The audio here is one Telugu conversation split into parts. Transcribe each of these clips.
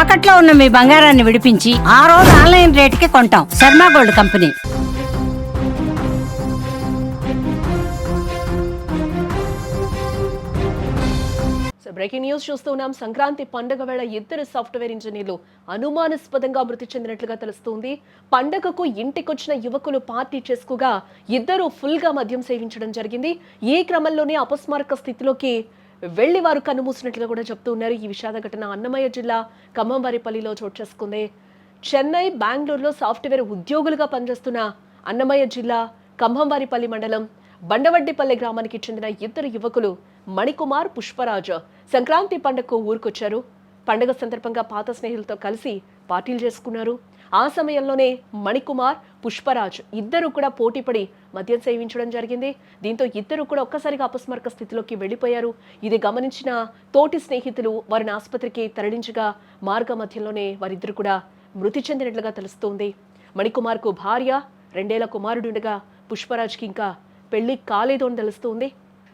తాకట్లో ఉన్న మీ బంగారాన్ని విడిపించి ఆ రోజు ఆన్లైన్ రేటుకి కొంటాం. Sharma gold company. Breaking news చూస్తున్నాం. సంక్రాంతి పండుగ వేళ ఇద్దరు సాఫ్ట్వేర్ ఇంజనీర్లు అనుమానాస్పదంగా మృతి చెందినట్లుగా తెలుస్తోంది. పండుగకు ఇంటికొచ్చిన యువకులు పార్టీ చేసుకోగా ఇద్దరు ఫుల్ గా మద్యం సేవించడం జరిగింది. ఈ క్రమంలోనే అపస్మారక స్థితిలోకి వెళ్లి వారు కన్నుమూసినట్లుగా కూడా చెప్తున్నారు. ఈ విషాద ఘటన అన్నమయ్య జిల్లా ఖమ్మంవారిపల్లిలో చోటు చేసుకుంది. చెన్నై, బెంగళూరులో సాఫ్ట్వేర్ ఉద్యోగులుగా పనిచేస్తున్న అన్నమయ్య జిల్లా ఖమ్మంవారిపల్లి మండలం బండవడ్డిపల్లె గ్రామానికి చెందిన ఇద్దరు యువకులు మణికుమార్, పుష్పరాజ్ సంక్రాంతి పండుగకు ఊరుకొచ్చారు. పండుగ సందర్భంగా పాత స్నేహితులతో కలిసి పార్టీలు చేసుకున్నారు. ఆ సమయంలోనే మణికుమార్, పుష్పరాజ్ ఇద్దరు కూడా పోటీపడి మద్యం సేవించడం జరిగింది. దీంతో ఇద్దరు కూడా ఒక్కసారిగా అపస్మారక స్థితిలోకి వెళ్లిపోయారు. ఇది గమనించిన తోటి స్నేహితులు వారిని ఆసుపత్రికి తరలించగా మార్గ మధ్యలోనే వారిద్దరు కూడా మృతి చెందినట్లుగా తెలుస్తోంది. మణికుమార్కు భార్య, 2 ఏళ్ల కుమారుడుండగా పుష్పరాజ్కి ఇంకా పెళ్లి కాలేదు అని తెలుస్తోంది.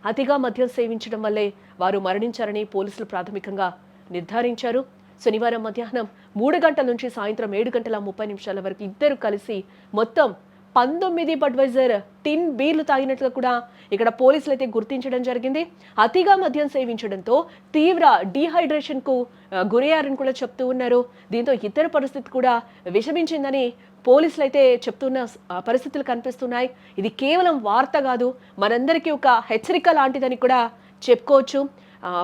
అతిగా మద్యం సేవించడం వల్లే వారు మరణించారని పోలీసులు ప్రాథమికంగా నిర్ధారించారు. శనివారం మధ్యాహ్నం 3 గంటల నుంచి సాయంత్రం 7:30 వరకు ఇద్దరు కలిసి మొత్తం 19 బడ్వైజర్ టిన్ బీర్లు తాగినట్లుగా కూడా ఇక్కడ పోలీసులు అయితే గుర్తించడం జరిగింది. అతిగా మద్యం సేవించడంతో తీవ్ర డీహైడ్రేషన్ కు గురయ్యారని కూడా చెప్తూ ఉన్నారు. దీంతో ఇద్దరు పరిస్థితి కూడా విషమించిందని పోలీసులు అయితే చెప్తున్న పరిస్థితులు కనిపిస్తున్నాయి. ఇది కేవలం వార్త కాదు, మనందరికీ ఒక హెచ్చరిక లాంటిదని కూడా చెప్పుకోవచ్చు.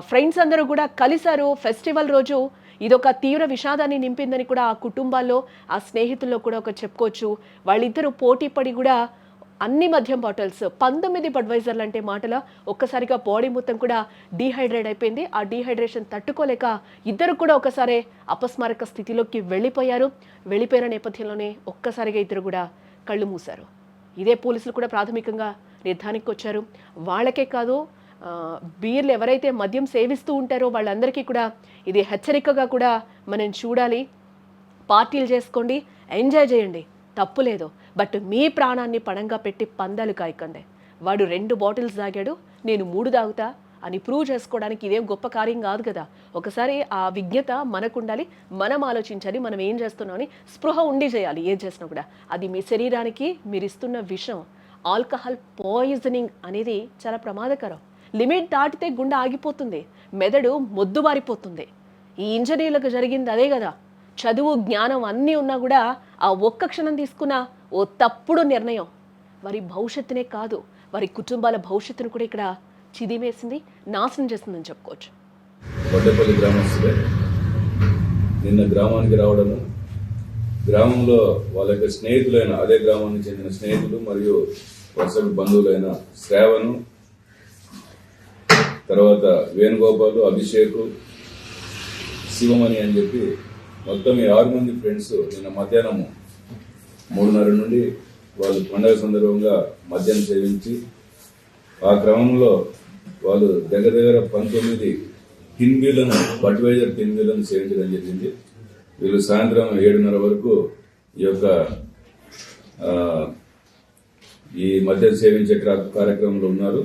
ఫ్రెండ్స్ అందరూ కూడా కలిశారు ఫెస్టివల్ రోజు. ఇదొక తీవ్ర విషాదాన్ని నింపిందని కూడా ఆ కుటుంబాల్లో, ఆ స్నేహితుల్లో కూడా ఒక చెప్పుకోవచ్చు. వాళ్ళిద్దరూ పోటీ పడి కూడా అన్ని మద్యం బాటిల్స్ 19 బడ్వైజర్లు అంటే మాటల ఒక్కసారిగా బాడీ మొత్తం కూడా డీహైడ్రేట్ అయిపోయింది. ఆ డీహైడ్రేషన్ తట్టుకోలేక ఇద్దరు కూడా ఒకసారి అపస్మారక స్థితిలోకి వెళ్ళిపోయిన నేపథ్యంలోనే ఒక్కసారిగా ఇద్దరు కూడా కళ్ళు మూశారు. ఇదే పోలీసులు కూడా ప్రాథమికంగా నిర్ధారణకు వచ్చారు. వాళ్ళకే కాదు, బీర్లు ఎవరైతే మద్యం సేవిస్తూ ఉంటారో వాళ్ళందరికీ కూడా ఇది హెచ్చరికగా కూడా మనం చూడాలి. పార్టీలు చేసుకోండి, ఎంజాయ్ చేయండి, తప్పులేదు. బట్ మీ ప్రాణాన్ని పణంగా పెట్టి పందాలు కాయకండి. వాడు 2 బాటిల్స్ తాగాడు, నేను 3 తాగుతా అని ప్రూవ్ చేసుకోవడానికి ఇదేం గొప్ప కార్యం కాదు కదా. ఒకసారి ఆ విజ్ఞత మనకు ఉండాలి, మనం ఆలోచించాలి, మనం ఏం చేస్తున్నామని స్పృహ ఉండి చేయాలి. ఏం చేసినా కూడా అది మీ శరీరానికి మీరు ఇస్తున్న విషం. ఆల్కహాల్ పాయిజనింగ్ అనేది చాలా ప్రమాదకరం. లిమిట్ దాటితే గుండె ఆగిపోతుంది, మెదడు మొద్దుబారిపోతుంది. ఈ ఇంజనీర్లకు జరిగింది అదే కదా. చదువు, జ్ఞానం అన్నీ ఉన్నా కూడా ఆ ఒక్క క్షణం తీసుకున్న ఓ తప్పుడు నిర్ణయం వారి భవిష్యత్తునే కాదు, వారి కుటుంబాల భవిష్యత్తును కూడా ఇక్కడ చిదిమేసింది, నాశనం చేస్తుందని చెప్పుకోవచ్చు. వడ్డేపల్లి గ్రామస్తులే నిన్న గ్రామానికి రావడము, గ్రామంలో వాళ్ళ యొక్క స్నేహితులైన అదే గ్రామానికి చెందిన స్నేహితులు మరియు వరుస బంధువులైన శ్రావణు, తర్వాత వేణుగోపాలు, అభిషేక్, శివమణి అని చెప్పి మొత్తం ఈ 6 మంది ఫ్రెండ్స్ నిన్న మధ్యాహ్నం 3:30 నుండి వాళ్ళు పండుగ సందర్భంగా మద్యం సేవించి ఆ క్రమంలో వాళ్ళు దగ్గర 19 టిన్బీలను, బడ్వైజర్ టిన్బీలను సేవించడం జరిగింది. వీళ్ళు సాయంత్రం 7:30 వరకు ఈ మద్యం సేవించే కార్యక్రమంలో ఉన్నారు.